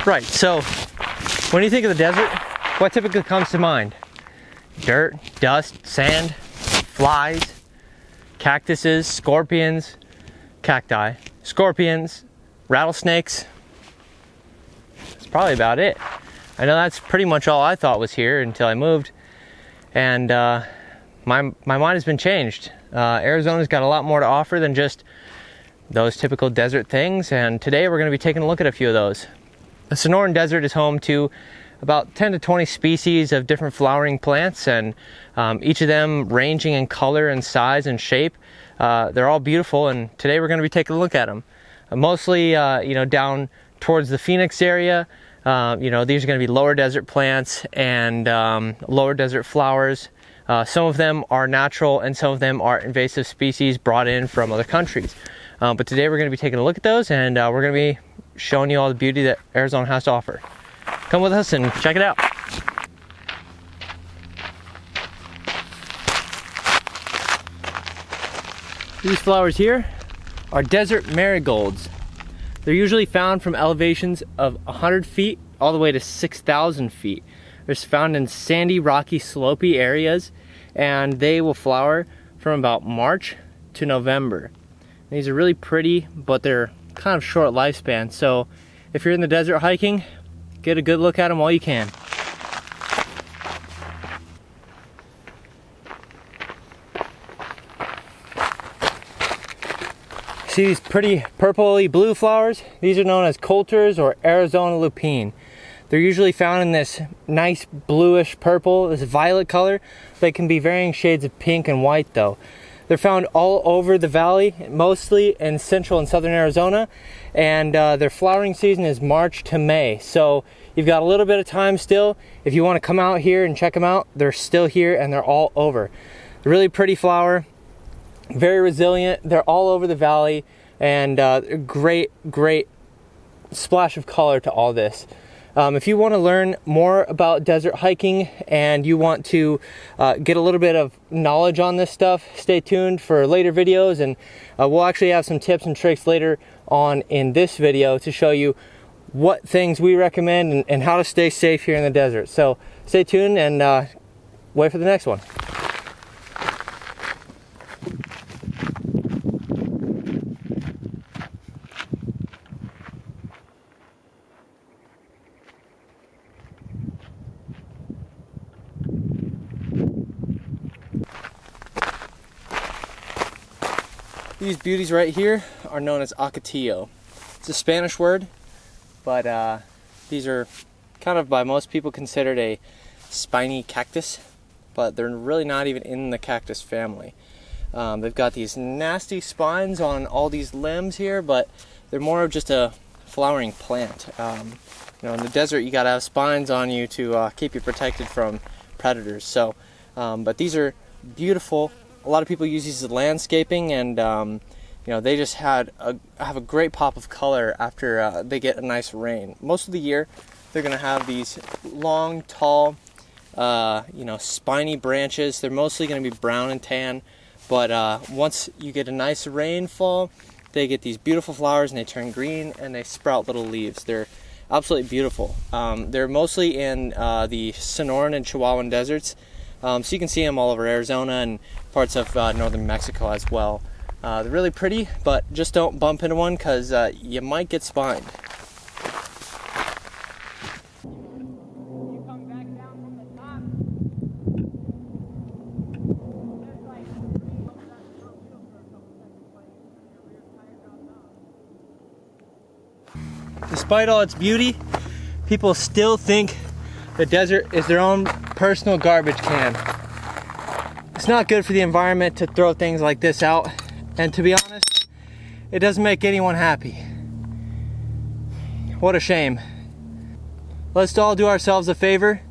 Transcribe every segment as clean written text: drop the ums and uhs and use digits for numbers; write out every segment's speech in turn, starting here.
Right, so when you think of the desert, what typically comes to mind? Dirt, dust, sand, flies, cactuses, scorpions, cacti, scorpions, rattlesnakes. That's probably about it. I know that's pretty much all I thought was here until I moved, and my mind has been changed. Arizona's got a lot more to offer than just those typical desert things, and today we're going to be taking a look at a few of those. The Sonoran Desert is home to about 10 to 20 species of different flowering plants, and each of them ranging in color and size and shape. They're all beautiful, and today we're going to be taking a look at them. Mostly, down towards the Phoenix area. These are going to be lower desert plants and lower desert flowers. Some of them are natural and some of them are invasive species brought in from other countries. But today we're going to be taking a look at those, and we're going to be showing you all the beauty that Arizona has to offer. Come with us and check it out. These flowers here are desert marigolds. They're usually found from elevations of 100 feet all the way to 6,000 feet. They're found in sandy, rocky, slopey areas, and they will flower from about March to November. These are really pretty, but they're kind of short lifespan, so if you're in the desert hiking, get a good look at them while you can. See these pretty purpley blue flowers? These are known as coulters or Arizona Lapine. They're usually found in this nice bluish purple, this violet color. They can be varying shades of pink and white though. They're found all over the valley, mostly in central and southern Arizona, and their flowering season is March to May. So you've got a little bit of time still. If you want to come out here and check them out, they're still here and they're all over. Really pretty flower, very resilient. They're all over the valley, and great splash of color to all this. If you want to learn more about desert hiking and you want to get a little bit of knowledge on this stuff, stay tuned for later videos, and we'll actually have some tips and tricks later on in this video to show you what things we recommend and how to stay safe here in the desert. So stay tuned and wait for the next one. These beauties right here are known as Ocotillo. It's a Spanish word, but these are kind of by most people considered a spiny cactus, but they're really not even in the cactus family. They've got these nasty spines on all these limbs here, but they're more of just a flowering plant. In the desert you gotta have spines on you to keep you protected from predators. So, but these are beautiful. A lot of people use these as landscaping, and they just have a great pop of color after they get a nice rain. Most of the year they're going to have these long, tall, spiny branches. They're mostly going to be brown and tan, but once you get a nice rainfall, they get these beautiful flowers and they turn green and they sprout little leaves. They're absolutely beautiful. They're mostly in the Sonoran and Chihuahuan deserts. So you can see them all over Arizona and parts of northern Mexico as well. They're really pretty, but just don't bump into one because you might get spined. Despite all its beauty, people still think the desert is their own personal garbage can. It's not good for the environment to throw things like this out, and to be honest, it doesn't make anyone happy. What a shame. Let's all do ourselves a favor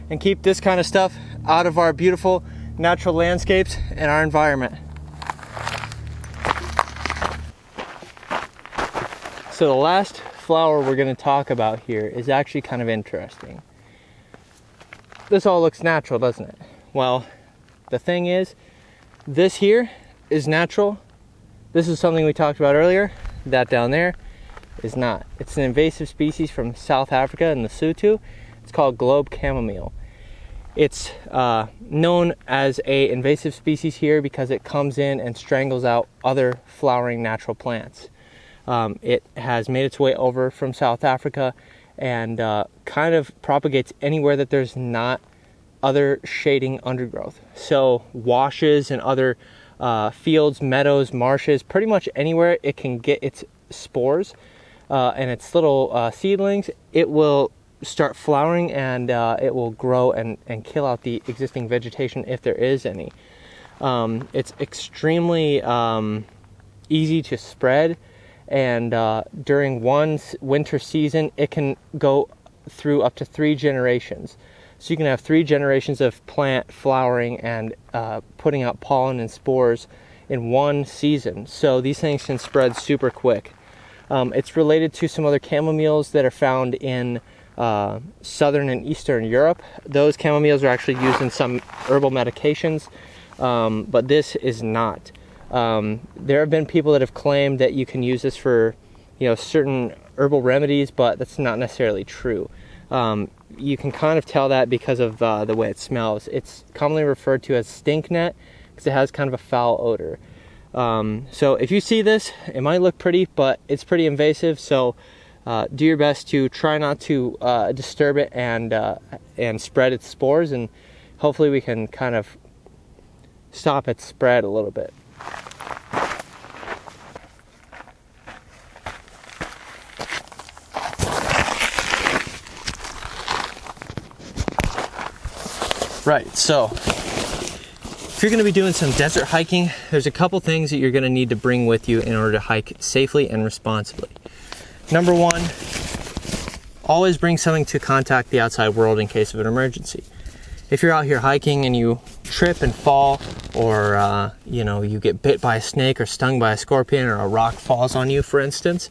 and keep this kind of stuff out of our beautiful natural landscapes and our environment. So the last flower we're going to talk about here is actually kind of interesting. This all looks natural, doesn't it? Well, the thing is, this here is natural. This is something we talked about earlier. That down there is not. It's an invasive species from South Africa in Lesotho. It's called globe chamomile. It's known as a invasive species here because it comes in and strangles out other flowering natural plants. It has made its way over from South Africa and kind of propagates anywhere that there's not other shading undergrowth. So washes and other fields, meadows, marshes, pretty much anywhere it can get its spores and its little seedlings, it will start flowering, and it will grow and kill out the existing vegetation if there is any. It's extremely easy to spread, and during one winter season it can go through up to 3 generations. So you can have 3 generations of plant flowering and putting out pollen and spores in one season. So these things can spread super quick. It's related to some other chamomiles that are found in southern and eastern Europe. Those chamomiles are actually used in some herbal medications, but this is not. There have been people that have claimed that you can use this for, certain herbal remedies, but that's not necessarily true. You can kind of tell that because of the way it smells. It's commonly referred to as stink net because it has kind of a foul odor. So if you see this, it might look pretty, but it's pretty invasive. So do your best to try not to disturb it and spread its spores, and hopefully we can kind of stop its spread a little bit. Right, so if you're going to be doing some desert hiking, there's a couple things that you're going to need to bring with you in order to hike safely and responsibly. Number one, always bring something to contact the outside world in case of an emergency. If you're out here hiking and you trip and fall, or you get bit by a snake or stung by a scorpion, or a rock falls on you, for instance,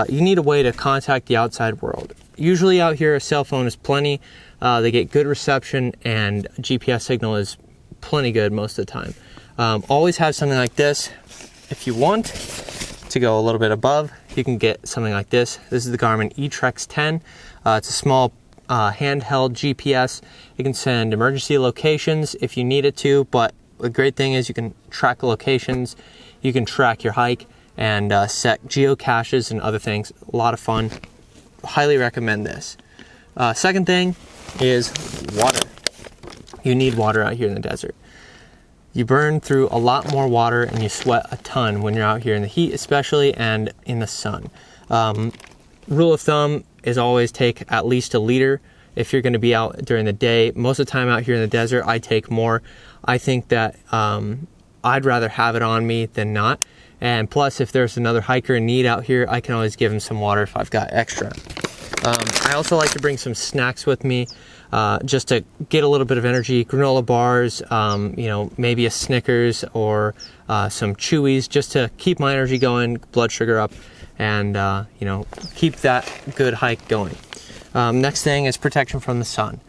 you need a way to contact the outside world. Usually out here a cell phone is plenty. They get good reception, and GPS signal is plenty good most of the time. Always have something like this. If you want to go a little bit above, you can get something like this. This is the Garmin eTrex 10. It's a small handheld GPS. You can send emergency locations if you need it to, but the great thing is you can track locations, you can track your hike, and set geocaches and other things. A lot of fun. Highly recommend this. Second thing is water. You need water out here in the desert. You burn through a lot more water and you sweat a ton when you're out here in the heat, especially, and in the sun. Rule of thumb is always take at least 1 liter if you're going to be out during the day. Most of the time out here in the desert, I take more. I think that I'd rather have it on me than not. And plus, if there's another hiker in need out here, I can always give him some water if I've got extra. I also like to bring some snacks with me just to get a little bit of energy. Granola bars, maybe a Snickers or some Chewies, just to keep my energy going, blood sugar up, and keep that good hike going. Next thing is protection from the sun.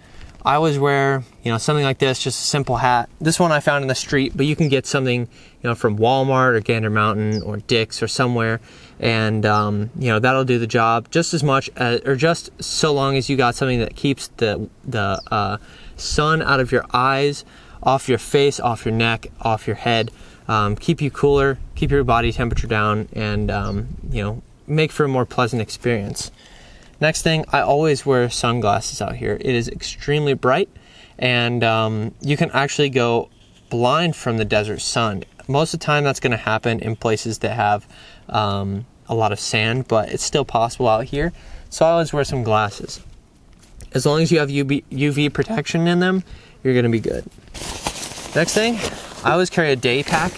I always wear, something like this, just a simple hat. This one I found in the street, but you can get something, from Walmart or Gander Mountain or Dick's or somewhere, and that'll do the job just as much as, or just so long as you got something that keeps the sun out of your eyes, off your face, off your neck, off your head, keep you cooler, keep your body temperature down, and make for a more pleasant experience. Next thing, I always wear sunglasses out here. It is extremely bright, and you can actually go blind from the desert sun. Most of the time that's going to happen in places that have a lot of sand, but it's still possible out here. So I always wear some glasses. As long as you have UV protection in them, you're going to be good. Next thing, I always carry a day pack.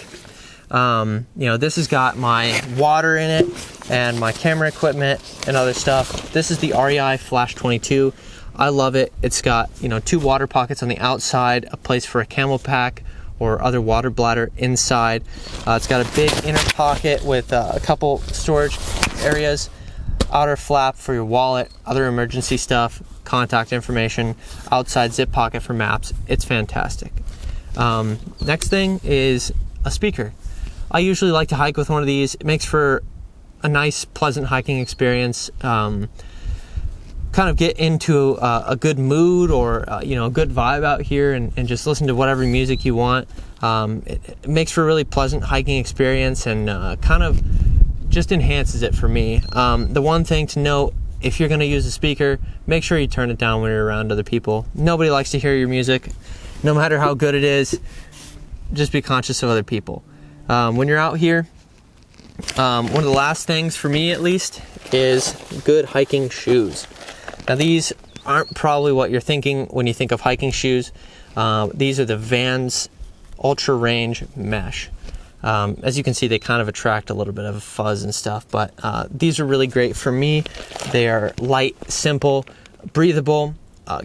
This has got my water in it and my camera equipment and other stuff. This is the REI FLASH 22. I love it. It's got, 2 water pockets on the outside, a place for a camel pack or other water bladder inside. It's got a big inner pocket with a couple storage areas, outer flap for your wallet, other emergency stuff, contact information, outside zip pocket for maps. It's fantastic. Next thing is a speaker. I usually like to hike with one of these. It makes for a nice, pleasant hiking experience, kind of get into a good mood or you know, a good vibe out here, and just listen to whatever music you want. It makes for a really pleasant hiking experience, and kind of just enhances it for me. The one thing to note, if you're going to use a speaker, make sure you turn it down when you're around other people. Nobody likes to hear your music, no matter how good it is. Just be conscious of other people. When you're out here, one of the last things for me, at least, is good hiking shoes. Now, these aren't probably what you're thinking when you think of hiking shoes. These are the Vans Ultra Range Mesh. As you can see, they kind of attract a little bit of fuzz and stuff, but these are really great for me. They are light, simple, breathable,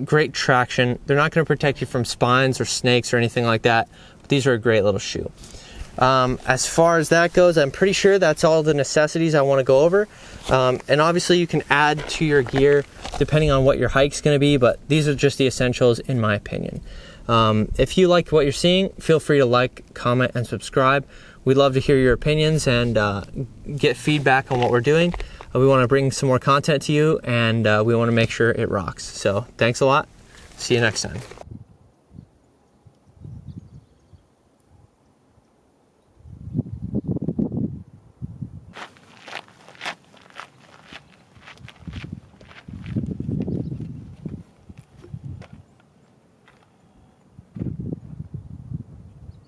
great traction. They're not going to protect you from spines or snakes or anything like that, but these are a great little shoe. As far as that goes, I'm pretty sure that's all the necessities I want to go over. And obviously you can add to your gear depending on what your hike's going to be, but these are just the essentials in my opinion. If you like what you're seeing, feel free to like, comment, and subscribe. We'd love to hear your opinions and get feedback on what we're doing. We want to bring some more content to you, and we want to make sure it rocks. So thanks a lot. See you next time.